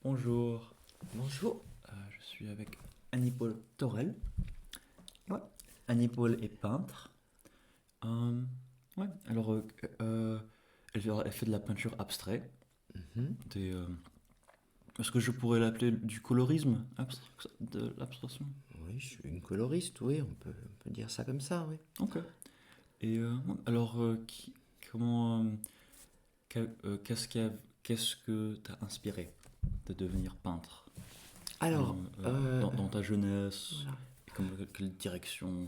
Bonjour, Bonjour. je suis avec Annie-Paul Torel. Ouais. Annie-Paul est peintre. Euh, ouais, alors elle fait de la peinture abstraite. Mhm. Des, est-ce que je pourrais l'appeler du colorisme de l'abstraction? Oui, je suis une coloriste, oui, on peut dire ça comme ça, oui. Ok. Et ouais, alors, comment, qu'est-ce que t'as inspiré de devenir peintre Alors, dans ta jeunesse? voilà. Et quelle direction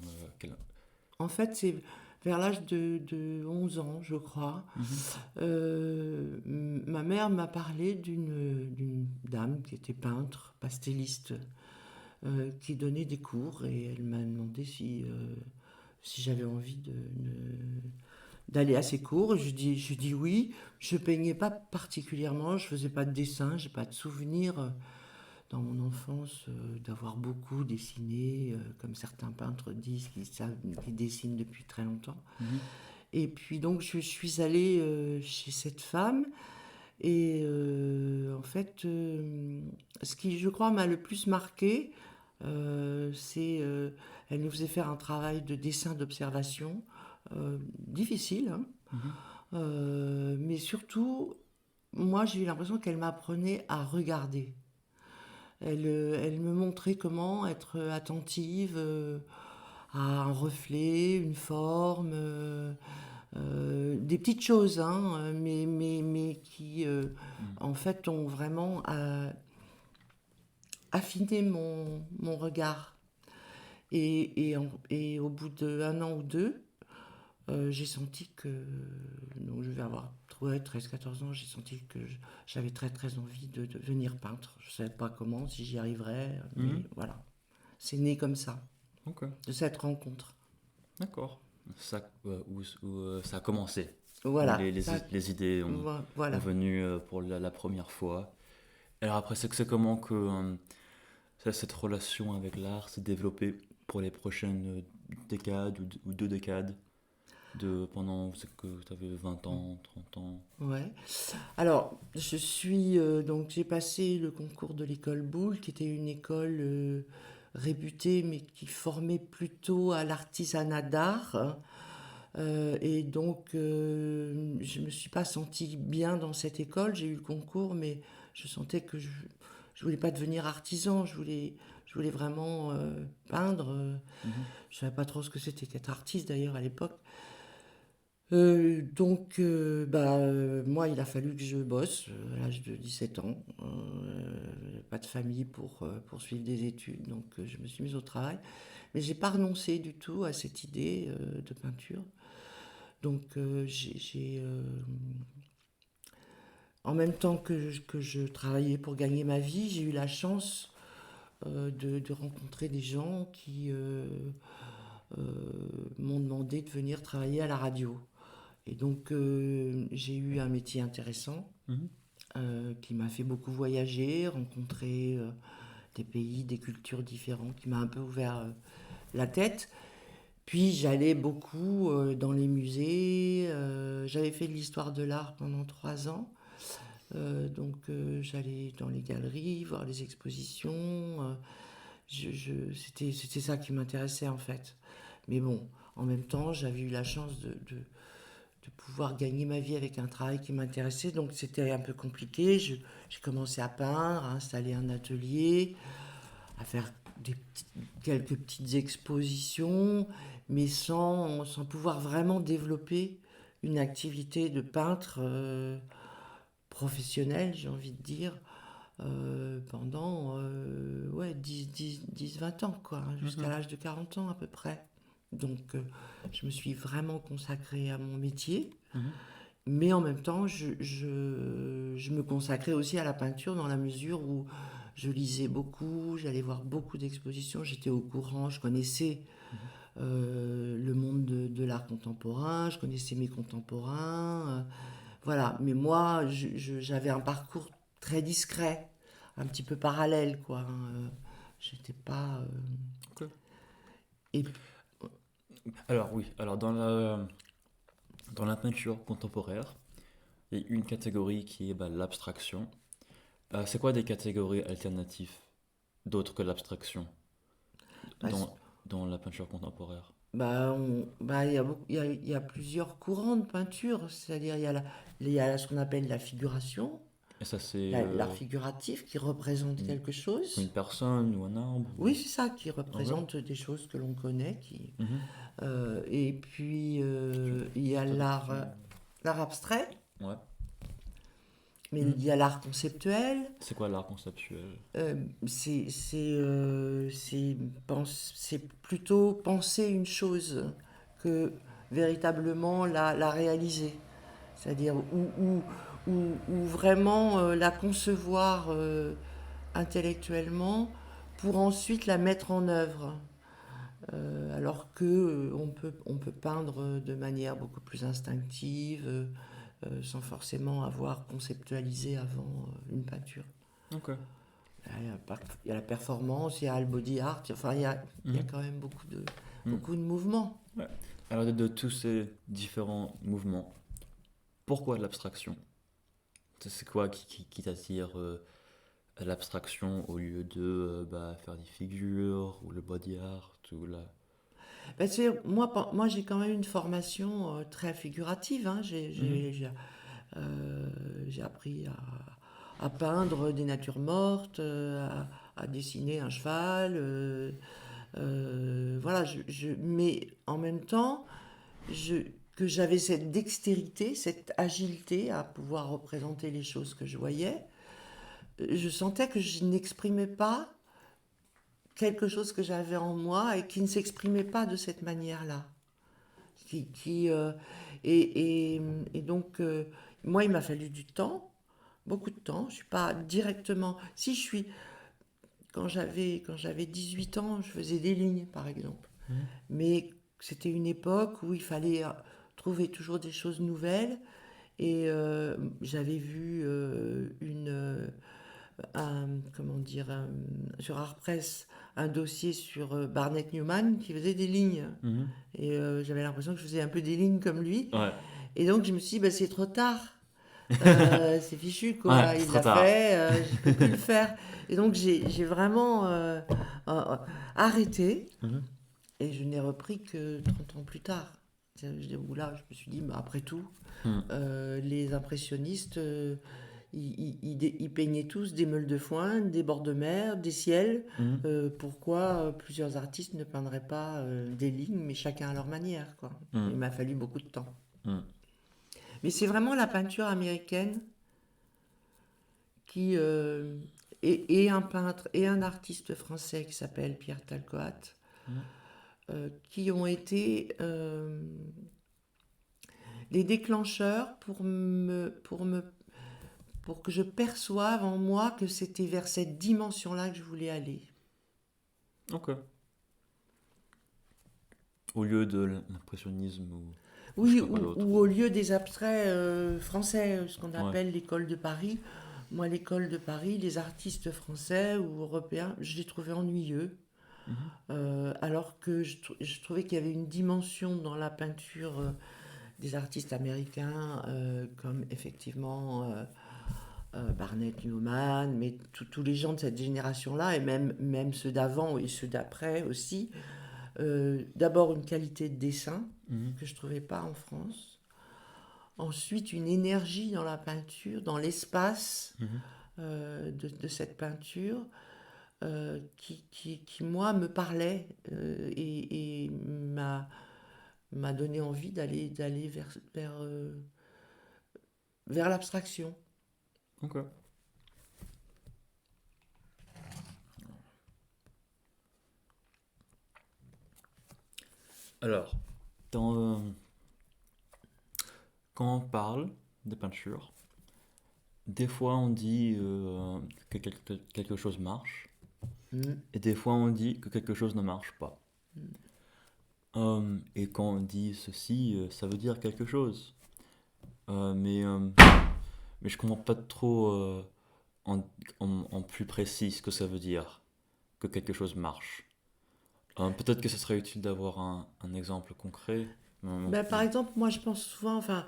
En fait, c'est vers l'âge de 11 ans, je crois. Mhm. Ma mère m'a parlé d'une dame qui était peintre, pastelliste, qui donnait des cours et elle m'a demandé si j'avais envie d'aller à ses cours. Je dis oui. Je peignais pas particulièrement, je faisais pas de dessin, j'ai pas de souvenir dans mon enfance d'avoir beaucoup dessiné, comme certains peintres disent qu'ils dessinent depuis très longtemps. Mhm. Et puis donc je suis allée chez cette femme et en fait ce qui je crois m'a le plus marqué, c'est elle nous faisait faire un travail de dessin d'observation difficile, hein, Mhm. mais surtout moi j'ai eu l'impression qu'elle m'apprenait à regarder. Elle me montrait comment être attentive à un reflet, une forme, des petites choses, hein, mais qui, Mhm. en fait, ont vraiment affiné mon regard. Et au bout d'un an ou deux, j'ai senti que, donc je vais avoir ouais, 13-14 ans, j'ai senti que j'avais très très envie de devenir peintre. Je ne savais pas comment, si j'y arriverais, mais Mhm. voilà. C'est né comme ça, Ok, de cette rencontre. d'accord. Ça a commencé, où Voilà, ça, les idées ont voilà. venu pour la première fois. Alors après, c'est comment que cette relation avec l'art s'est développée pour les prochaines décades ou deux décades pendant c'est que tu avais 20 ans, 30 ans. Ouais. Alors, donc j'ai passé le concours de l'école Boulle, qui était une école réputée, mais qui formait plutôt à l'artisanat d'art, hein. Et donc, je me suis pas sentie bien dans cette école. J'ai eu le concours, mais je sentais que je voulais pas devenir artisan. Je voulais vraiment peindre. Mhm. Je savais pas trop ce que c'était qu'être artiste d'ailleurs à l'époque. Donc, moi, il a fallu que je bosse à l'âge de 17 ans. Pas de famille pour poursuivre des études, donc je me suis mise au travail. Mais j'ai pas renoncé du tout à cette idée de peinture. Donc, en même temps que je travaillais pour gagner ma vie, j'ai eu la chance de rencontrer des gens qui euh, m'ont demandé de venir travailler à la radio. Et donc, j'ai eu un métier intéressant Mhm. qui m'a fait beaucoup voyager, rencontrer des pays, des cultures différentes, qui m'a un peu ouvert la tête. Puis, j'allais beaucoup dans les musées. J'avais fait de l'histoire de l'art pendant 3 ans. Donc, j'allais dans les galeries, voir les expositions. C'était ça qui m'intéressait en fait. Mais bon, en même temps, j'avais eu la chance de pouvoir gagner ma vie avec un travail qui m'intéressait. Donc c'était un peu compliqué. J'ai commencé à peindre, à installer un atelier, à faire quelques petites expositions, mais sans pouvoir vraiment développer une activité de peintre professionnelle, j'ai envie de dire, pendant ouais, 20 ans, quoi, hein, jusqu'à Mhm. l'âge de 40 ans à peu près. Donc je me suis vraiment consacrée à mon métier. Mhm. Mais en même temps, je me consacrais aussi à la peinture dans la mesure où je lisais beaucoup, j'allais voir beaucoup d'expositions, j'étais au courant, je connaissais Mhm. le monde de l'art contemporain, je connaissais mes contemporains. Voilà, mais moi, j'avais un parcours très discret, un petit peu parallèle, quoi, hein. J'étais pas. Ok. Et Alors oui, alors dans la peinture contemporaine, il y a une catégorie qui est bah, l'abstraction. C'est quoi des catégories alternatives d'autres que l'abstraction Bah, dans la peinture contemporaine? il y a il y a plusieurs courants de peinture, c'est-à-dire il y a ce qu'on appelle la figuration, Et ça, c'est l'art figuratif qui représente une, quelque une chose. personne ou un arbre Oui, c'est ça, qui Ok. représente des choses que l'on connaît. Mhm. Et puis, il y a Ça dépend. l'art abstrait, Ouais. mais Mhm. il y a l'art conceptuel. C'est quoi l'art conceptuel? Euh, c'est plutôt penser une chose que véritablement la réaliser. C'est-à-dire où vraiment la concevoir intellectuellement pour ensuite la mettre en œuvre. Alors que on peut peindre de manière beaucoup plus instinctive, sans forcément avoir conceptualisé avant une peinture. Ok. Il y a la performance, il y a le body art, enfin il y a Mhm. quand même Mhm. beaucoup de mouvements. Ouais. Alors, de tous ces différents mouvements, pourquoi l'abstraction? C'est quoi qui t'attire à l'abstraction au lieu de faire des figures ou le body art ou la... Moi j'ai quand même une formation très figurative, hein. Mhm. Euh, j'ai appris à peindre des natures mortes, à dessiner un cheval. Voilà, mais en même temps, je, que j'avais cette dextérité, cette agilité à pouvoir représenter les choses que je voyais. Je sentais que je n'exprimais pas quelque chose que j'avais en moi et qui ne s'exprimait pas de cette manière-là. Qui, qui, euh, et, et, et donc, moi, il m'a fallu du temps, beaucoup de temps. Je suis pas directement. Si je suis. Quand j'avais 18 ans, je faisais des lignes, par exemple. Mhm. Mais c'était une époque où il fallait trouver toujours des choses nouvelles. Et j'avais vu comment dire, sur Artpress, un dossier sur Barnett Newman qui faisait des lignes. Mhm. Et j'avais l'impression que je faisais un peu des lignes comme lui. Ouais. Et donc je me suis dit, bah, c'est trop tard. C'est fichu, Ouais, quoi. c'est Il trop l'a tard. fait, je peux plus le faire. Et donc j'ai vraiment arrêté. Mhm. Et je n'ai repris que 30 ans plus tard. Où là, je me suis dit, bah, après tout, Mhm. les impressionnistes, ils peignaient tous des meules de foin, des bords de mer, des ciels. Mhm. Pourquoi plusieurs artistes ne peindraient pas des lignes, mais chacun à leur manière, quoi. Il Mhm. m'a fallu beaucoup de temps. Mhm. Mais c'est vraiment la peinture américaine qui et un peintre et un artiste français qui s'appelle Pierre Talcoat, Mhm. qui ont été les déclencheurs pour que je perçoive en moi que c'était vers cette dimension-là que je voulais aller. Ok. Au lieu de l'impressionnisme ou je sais Oui, pas quoi d'autre. ou au lieu des abstraits français, ce qu'on Ouais. appelle l'école de Paris. Moi, l'école de Paris, les artistes français ou européens, je les trouvais ennuyeux. Mhm. Alors que je trouvais qu'il y avait une dimension dans la peinture des artistes américains, comme effectivement Barnett Newman, mais tous les gens de cette génération-là, et même ceux d'avant et ceux d'après aussi. D'abord une qualité de dessin Mhm. que je ne trouvais pas en France. Ensuite, une énergie dans la peinture, dans l'espace Mhm. de cette peinture, qui, moi, me parlait et m'a donné envie d'aller vers l'abstraction. Ok. Alors, dans, quand on parle de peinture, des fois on dit que quelque chose marche, Mm. et des fois on dit que quelque chose ne marche pas. Et quand on dit ceci, ça veut dire quelque chose. Euh, mais, euh, mais je comprends pas trop en, en plus précis ce que ça veut dire que quelque chose marche. Peut-être que ce serait utile d'avoir un exemple concret. Ben, par exemple, moi je pense souvent, enfin,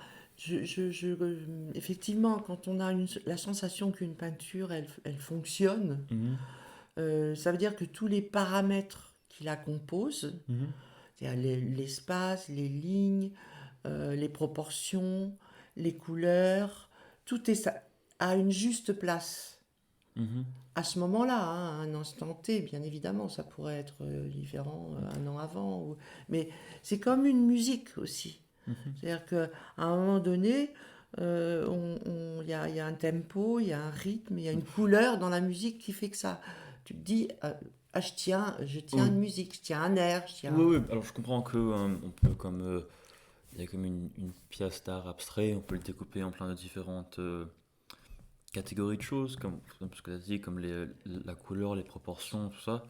Effectivement, quand on a la sensation qu'une peinture, elle fonctionne, Mhm, ça veut dire que tous les paramètres qui la composent, mhm, c'est-à-dire l'espace, les lignes, les proportions, les couleurs, tout est ça, à une juste place. mhm, À ce moment-là, hein, à un instant T, bien évidemment, ça pourrait être différent un an avant. Mais c'est comme une musique aussi. mhm. C'est-à-dire qu'à un moment donné, il y a un tempo, il y a un rythme, il y a une couleur dans la musique qui fait que ça. Tu te dis, ah, je tiens Oui, une musique, je tiens un air, je oui, tiens. oui. Alors je comprends que on peut comme il y a comme une pièce d'art abstrait, on peut le découper en plein de différentes catégories de choses, comme ce que tu as dit, comme la couleur, les proportions, tout ça.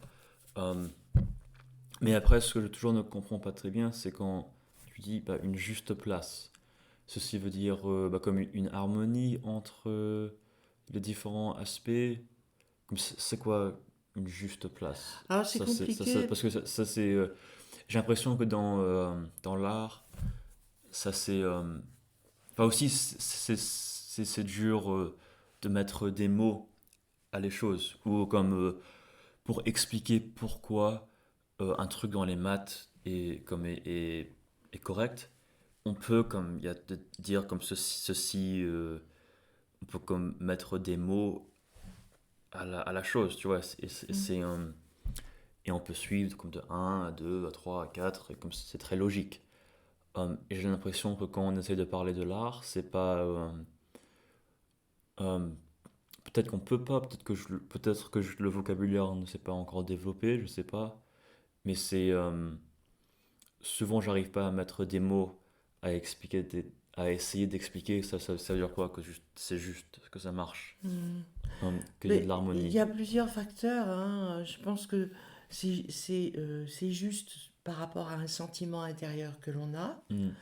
Euh, mais après, ce que je toujours ne comprends pas très bien, c'est quand tu dis bah, une juste place. Ceci veut dire bah, comme une harmonie entre les différents aspects. C'est quoi une juste place? Alors c'est compliqué. Parce que ça, c'est. J'ai l'impression que dans l'art, ça c'est. Enfin aussi, c'est dur de mettre des mots à les choses. Ou comme pour expliquer pourquoi un truc dans les maths est correct, on peut comme il y a de dire comme ceci, on peut comme mettre des mots à la chose, tu vois. Mm. Et on peut suivre comme de un à 2 à 3 à 4 et comme c'est très logique. Et j'ai l'impression que quand on essaie de parler de l'art, c'est pas. Euh, peut-être qu'on peut pas, peut-être que le vocabulaire ne s'est pas encore développé, je sais pas. Mais c'est. Souvent, j'arrive pas à mettre des mots, à expliquer, à essayer d'expliquer ça veut dire quoi, que c'est juste, que ça marche, Mm. qu'il y a de Mais il y l'harmonie. a plusieurs facteurs, hein. Je pense que c'est juste par rapport à un sentiment intérieur que l'on a, Mhm.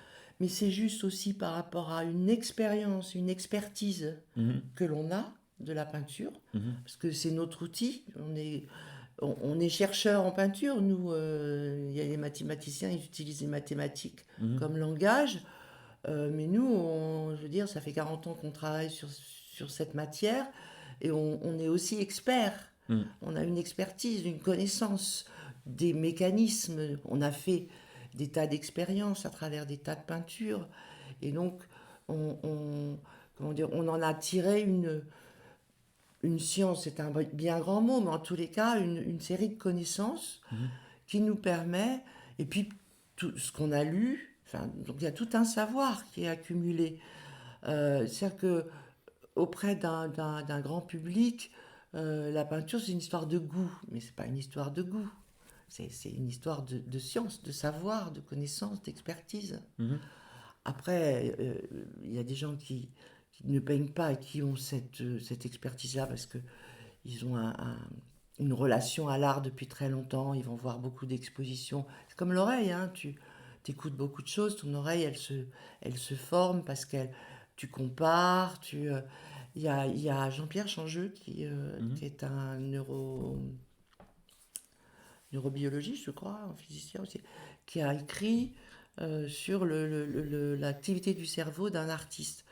mais c'est juste aussi par rapport à une expérience, une expertise Mhm. que l'on a de la peinture, Mhm. parce que c'est notre outil. On est chercheur en peinture, nous. Il y a les mathématiciens, ils utilisent les mathématiques Mhm. comme langage, mais nous, je veux dire, ça fait 40 ans qu'on travaille sur cette matière, et on est aussi experts. Mhm. On a une expertise, une connaissance des mécanismes. On a fait des tas d'expériences à travers des tas de peintures. Et donc, comment dire, on en a tiré une science, c'est un bien grand mot, mais en tous les cas, une série de connaissances Mhm. qui nous permet, et puis tout ce qu'on a lu, enfin, donc il y a tout un savoir qui est accumulé. C'est-à-dire que auprès d'un grand public, la peinture, c'est une histoire de goût, mais c'est pas une histoire de goût. C'est une histoire de science, de savoir, de connaissance, d'expertise. Mhm. Après, il y a des gens qui ne peignent pas et qui ont cette expertise-là parce qu'ils ont une relation à l'art depuis très longtemps. Ils vont voir beaucoup d'expositions. C'est comme l'oreille, hein. Tu écoutes beaucoup de choses. Ton oreille, elle se forme parce que tu compares. Il y a Jean-Pierre Changeux qui Mhm. est un neurobiologiste, je crois, un physicien aussi, qui a écrit sur l'activité du cerveau d'un artiste.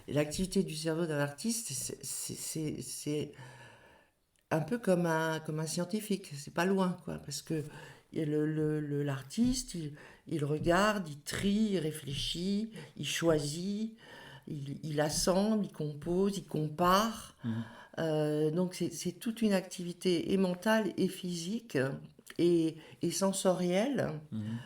Et l'activité du cerveau d'un artiste, c'est un peu comme un scientifique, c'est pas loin, quoi, parce que l'artiste, il regarde, il trie, il réfléchit, il choisit, il assemble, il compose, il compare. Mhm. Donc c'est toute une activité et mentale et physique et sensorielle. Mhm.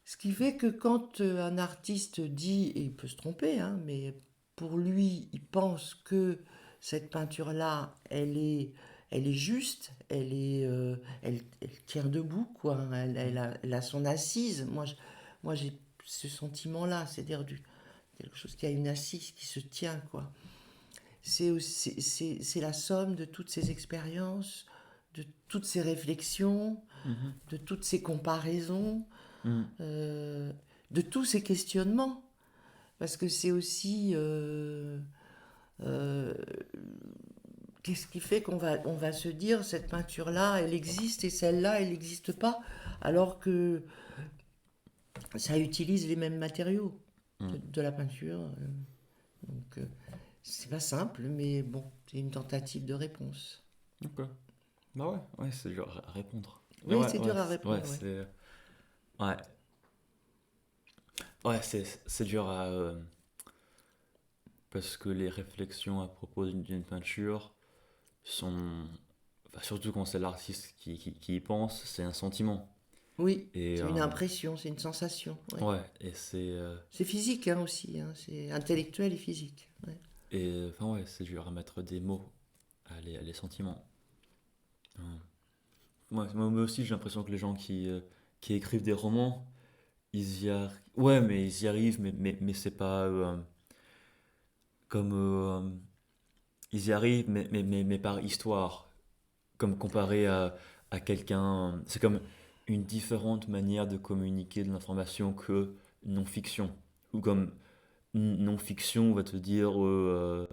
Ce qui fait que quand un artiste dit, et il peut se tromper, hein, mais pour lui, il pense que cette peinture-là, elle est juste, elle tient debout, quoi. Elle a son assise. Moi, j'ai ce sentiment-là, c'est-à-dire quelque chose qui a une assise, qui se tient, quoi. C'est la somme de toutes ces expériences, de toutes ces réflexions, Mhm. de toutes ces comparaisons, Mhm. euh, de tous ces questionnements. Parce que c'est aussi euh, qu'est-ce qui fait qu'on va se dire cette peinture-là, elle existe et celle-là, elle n'existe pas, alors que ça utilise les mêmes matériaux. Mm. de la peinture. Donc, c'est pas simple, mais bon, c'est une tentative de réponse. Ok. Bah ouais, c'est dur à répondre. Mais Oui, c'est dur à ouais, répondre, ouais. ouais, ouais, c'est dur à, parce que les réflexions à propos d'une peinture sont, enfin, surtout quand c'est l'artiste qui y pense, c'est un sentiment. Oui, Et, c'est une impression, c'est une sensation, ouais. ouais, et C'est physique hein, aussi, hein, c'est intellectuel et physique. Ouais. enfin ouais, c'est dur à mettre des mots à les sentiments. Hum. Moi aussi, j'ai l'impression que les gens qui écrivent des romans, ouais, mais ils y arrivent, mais c'est pas comme, ils y arrivent, mais par histoire. Comme comparé à quelqu'un. C'est comme une différente manière de communiquer de l'information que non-fiction. Ou comme non-fiction, on va te dire, je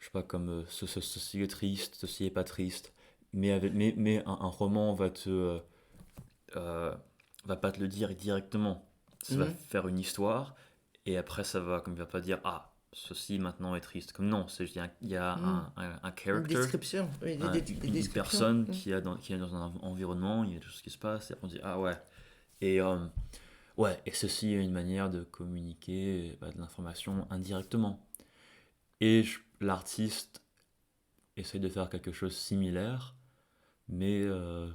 sais pas, comme ceci est triste, ceci est pas triste. Mais un roman euh, va pas te le dire directement. Ça va Mhm. faire une histoire, et après ça va, comme il va pas dire, ah, ceci maintenant est triste. Comme non, il y a Mhm. un Une character, description, oui, des une descriptions. personne Mhm. qui est dans un environnement, il y a tout ce qui se passe, et on dit, ah ouais. Et, ouais, et ceci est une manière de communiquer de l'information indirectement. Et l'artiste essaye de faire quelque chose de similaire, mais, euh,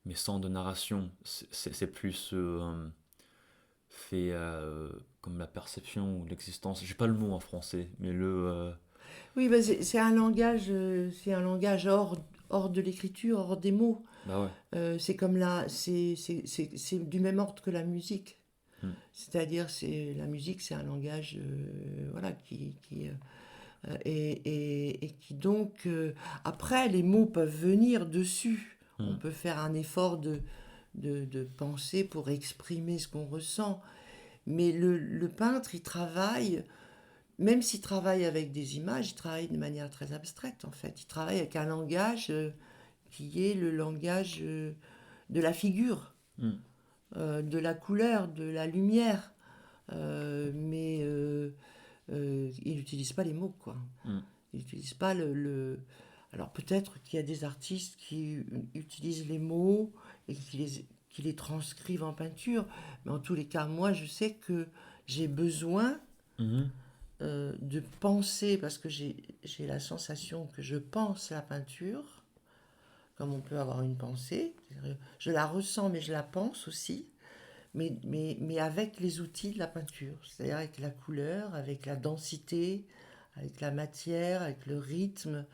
mais sans de narration. C'est plus fait comme la perception ou l'existence. J'ai pas le mot en français, mais Oui, bah, c'est un langage hors de l'écriture, hors des mots. bah ouais. C'est comme c'est du même ordre que la musique. Hmm. C'est-à-dire, la musique, c'est un langage, voilà, et qui donc, après, les mots peuvent venir dessus. On Hmm. peut faire un effort de pensée pour exprimer ce qu'on ressent. Mais le peintre, il travaille, même s'il travaille avec des images, il travaille de manière très abstraite, en fait. Il travaille avec un langage qui est le langage de la figure, Hmm. de la couleur, de la lumière. Mais il n'utilise pas les mots, quoi. Hmm. Il n'utilise pas Alors peut-être qu'il y a des artistes qui utilisent les mots et qui les transcrivent en peinture, mais en tous les cas, moi, je sais que j'ai besoin Mhm. de penser, parce que j'ai la sensation que je pense la peinture, comme on peut avoir une pensée. Je la ressens, mais je la pense aussi, mais avec les outils de la peinture, c'est-à-dire avec la couleur, avec la densité, avec la matière, avec le rythme,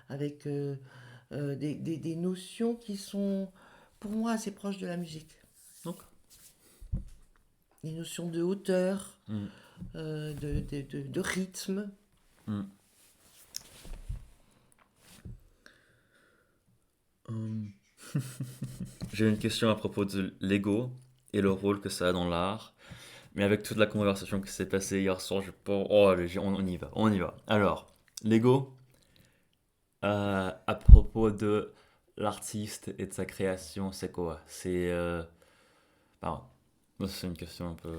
avec des notions qui sont, pour moi, assez proches de la musique. Donc, Des notions de hauteur, hmm. de rythme. Hmm. Hum. J'ai une question à propos de l'ego et le rôle que ça a dans l'art. Mais avec toute la conversation qui s'est passée hier soir, je pense. Oh, allez, on y va, on y va. Alors, l'ego, à propos de l'artiste et de sa création, c'est quoi? Pardon, moi, c'est une question un peu.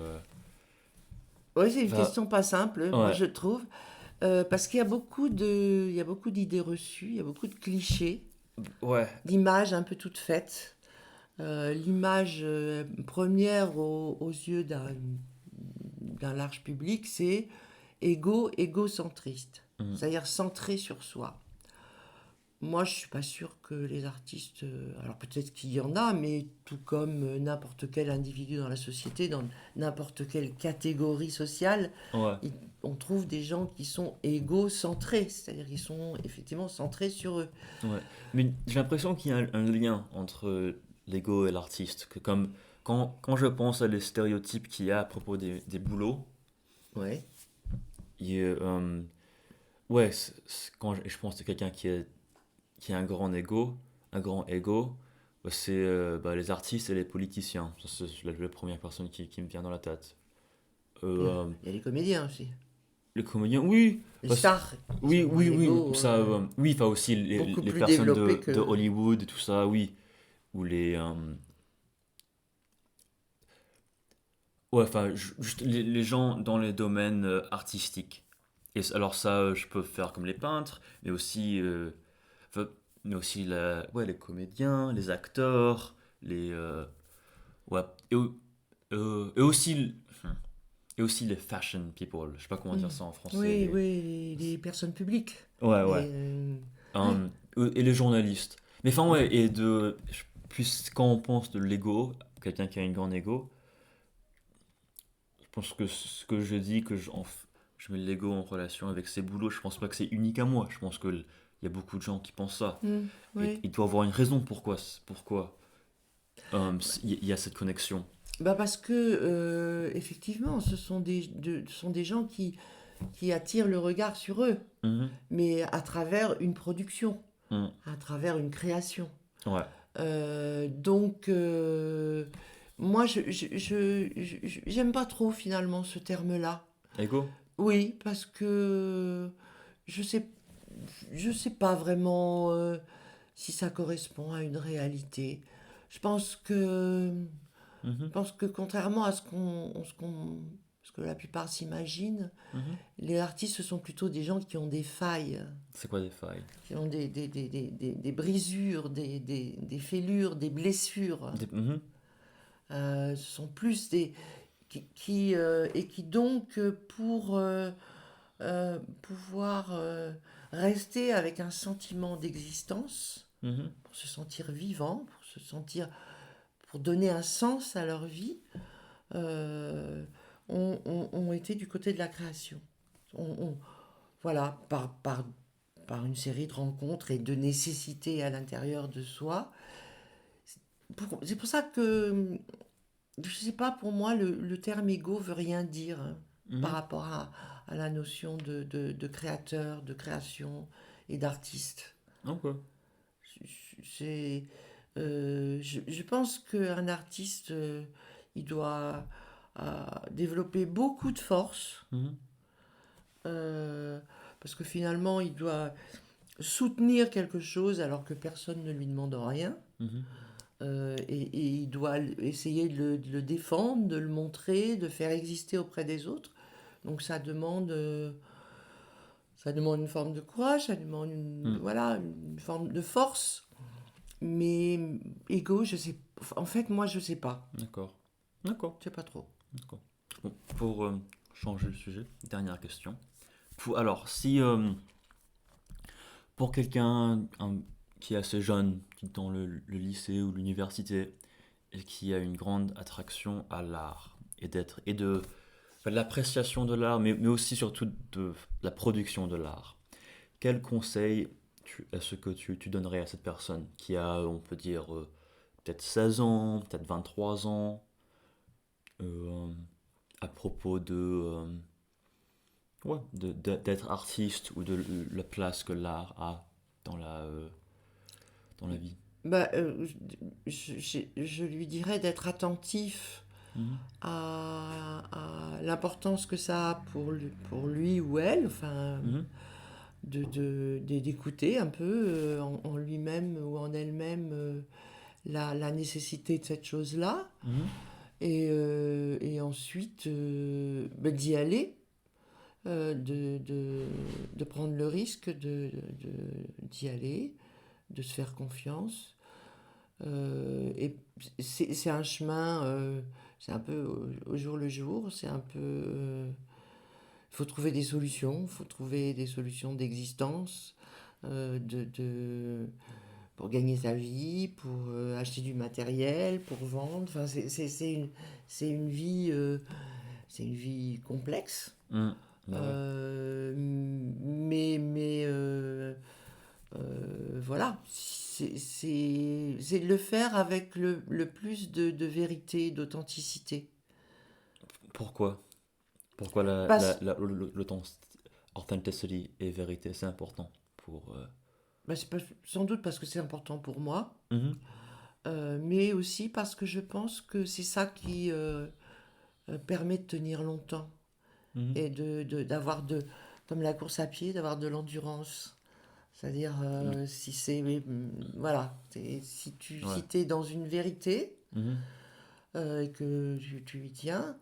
Oui, c'est une Enfin, question pas simple, moi ouais, je trouve, parce il y a beaucoup d'idées reçues, il y a beaucoup de clichés, ouais. d'images un peu toutes faites. L'image première aux yeux d'un large public, c'est égocentriste, Hmm. c'est-à-dire centré sur soi. Moi, je suis pas sûre que les artistes, alors peut-être qu'il y en a, mais tout comme n'importe quel individu dans la société, dans n'importe quelle catégorie sociale, Ouais, on trouve des gens qui sont égocentrés, c'est-à-dire qu'ils sont effectivement centrés sur eux. ouais. Mais j'ai l'impression qu'il y a un lien entre l'ego et l'artiste. Que comme quand je pense à les stéréotypes qu'il y a à propos des boulots, Ouais. il y a, ouais, je pense à quelqu'un qui a un grand ego, bah, c'est bah, les artistes et les politiciens. Ça, c'est la première personne qui me vient dans la tête. Euh, Il y a les comédiens aussi. les comédiens, oui, Les parce- stars, ils oui, ont un oui, oui, ego ça, oui, enfin aussi beaucoup les plus personnes développé de que... Hollywood et tout ça, oui, ou Ouais, enfin, juste les gens dans les domaines artistiques. Alors ça, je peux faire comme les peintres, mais aussi, enfin, mais aussi ouais, les comédiens, les acteurs, ouais, et aussi, et aussi les fashion people. Je sais pas comment dire Mm. ça en français. Oui, oui, les personnes publiques. Ouais, ouais. Les, ouais. Hum, et les journalistes. Mais enfin, Mm. ouais, plus quand on pense de l'ego, quelqu'un qui a une grande ego, je pense que ce que je dis, je mets l'ego en relation avec ses boulots, je pense pas que c'est unique à moi. Je pense qu'il y a beaucoup de gens qui pensent ça. Mm. Et Oui. il doit y avoir une raison pourquoi il y a cette connexion. Bah parce que effectivement, ce sont des gens qui attirent le regard sur eux, Mhm, mais à travers une production, mhm. à travers une création. Ouais. Donc, moi, j'aime pas trop finalement ce terme-là. Ego? Oui, parce que je sais, je sais pas vraiment si ça correspond à une réalité. Je pense que, je Mhm, pense que contrairement à ce que la plupart s'imaginent, mhm. les artistes ce sont plutôt des gens qui ont des failles, C'est quoi des failles? qui ont des brisures, des fêlures, des blessures. Mhm, Ce sont plus des et qui donc pour pouvoir rester avec un sentiment d'existence, mhm. pour se sentir vivant, pour donner un sens à leur vie, euh, ont été du côté de la création. Voilà, par une série de rencontres et de nécessités à l'intérieur de soi. C'est pour ça que je sais pas, pour moi, le terme égo veut rien dire par Mhm. rapport à la notion de créateur, de création et d'artiste. Ok. C'est, je pense qu'un artiste, il doit développer beaucoup de force, Mhm, euh, parce que finalement, il doit soutenir quelque chose alors que personne ne lui demande rien. mhm. Et il doit essayer de le défendre, de le montrer, de faire exister auprès des autres. Donc ça demande une forme de courage, ça demande Mhm. voilà, une forme de force. Mais ego, je sais, en fait, moi, je sais pas. D'accord. D'accord. Je sais pas trop. D'accord. Bon, pour changer le sujet, dernière question. Alors, si pour qui est assez jeune, qui est dans le lycée ou l'université, et qui a une grande attraction à l'art, de l'appréciation de l'art, mais aussi surtout de la production de l'art, quel conseil est-ce que tu donnerais à cette personne qui a, on peut dire, peut-être 16 ans, peut-être 23 ans, euh, à propos ouais, d'être artiste ou de la place que l'art a dans la vie. Bah, je lui dirais d'être attentif Mhm, à l'importance que ça a pour lui ou elle, enfin, mhm, d'écouter un peu en lui-même ou en elle-même la nécessité de cette chose-là, mhm, et ensuite d'y aller, de prendre le risque d'y aller, de se faire confiance. Et c'est un chemin, c'est un peu au jour le jour, c'est un peu... Il faut trouver des solutions, il faut trouver des solutions d'existence, pour gagner sa vie, pour acheter du matériel, pour vendre. Enfin, c'est c'est une vie complexe. mhm. Bah ouais. Voilà, c'est de le faire avec le plus de vérité, d'authenticité. Pourquoi? Pourquoi Parce, authenticity et vérité, c'est important pour... c'est sans doute parce que c'est important pour moi, Mhm, mais aussi parce que je pense que c'est ça qui permet de tenir longtemps mhm. et d'avoir comme la course à pied, d'avoir de l'endurance. C'est-à-dire, Le- si c'est, voilà, si ouais. t'es dans une vérité Mhm, et que tu y tiens,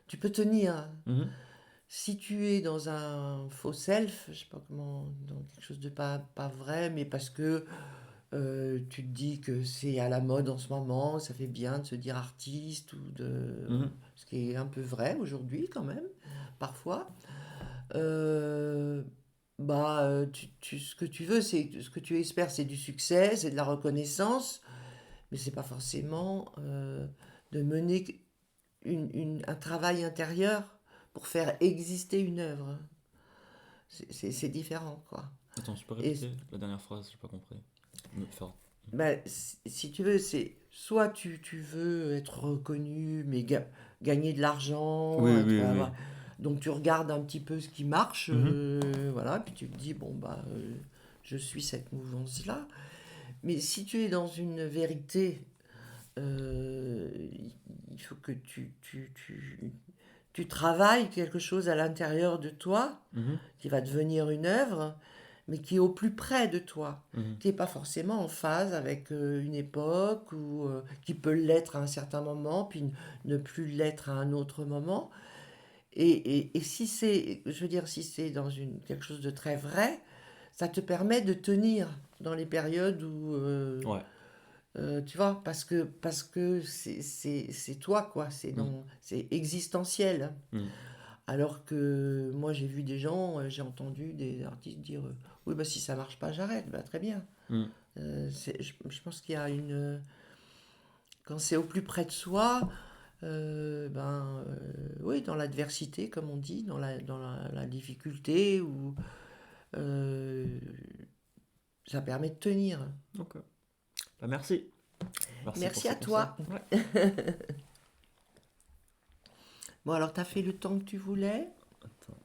tu peux tenir. Mhm. Si tu es dans un faux self, je sais pas comment, dans quelque chose de pas vrai, mais parce que tu te dis que c'est à la mode en ce moment, ça fait bien de se dire artiste, Mhm. ce qui est un peu vrai aujourd'hui quand même, parfois. Euh, ce que tu veux, ce que tu espères, c'est du succès, c'est de la reconnaissance, mais c'est pas forcément de mener un travail intérieur pour faire exister une œuvre. C'est différent, quoi. Attends, tu peux Et répéter la dernière phrase, j'ai pas compris. Me faire... ben, si tu veux, c'est soit tu veux être reconnu, mais gagner de l'argent, Oui, oui, oui. donc tu regardes un petit peu ce qui marche, Mhm. voilà, puis tu te dis, bon, je suis cette mouvance-là. Mais si tu es dans une vérité, euh, il faut que tu travailles quelque chose à l'intérieur de toi Mhm. qui va devenir une œuvre, mais qui est au plus près de toi, Mhm. qui n'est pas forcément en phase avec une époque, ou qui peut l'être à un certain moment, puis ne plus l'être à un autre moment. Et si c'est, je veux dire, si c'est dans quelque chose de très vrai, ça te permet de tenir dans les périodes où, Ouais. tu vois, parce que c'est toi, quoi, Mhm. c'est existentiel. Mhm. Alors que moi, j'ai vu des gens, j'ai entendu des artistes dire oui, bah, si ça marche pas, j'arrête. Bah, très bien. Mhm. Je pense qu'il y a une. Quand c'est au plus près de soi, oui, dans l'adversité, comme on dit, dans la difficulté, euh, ça permet de tenir. Ok. Bah, merci. Merci pour Merci ces à conseils. toi. Ouais. Bon, alors, t'as fait le temps que tu voulais? Attends.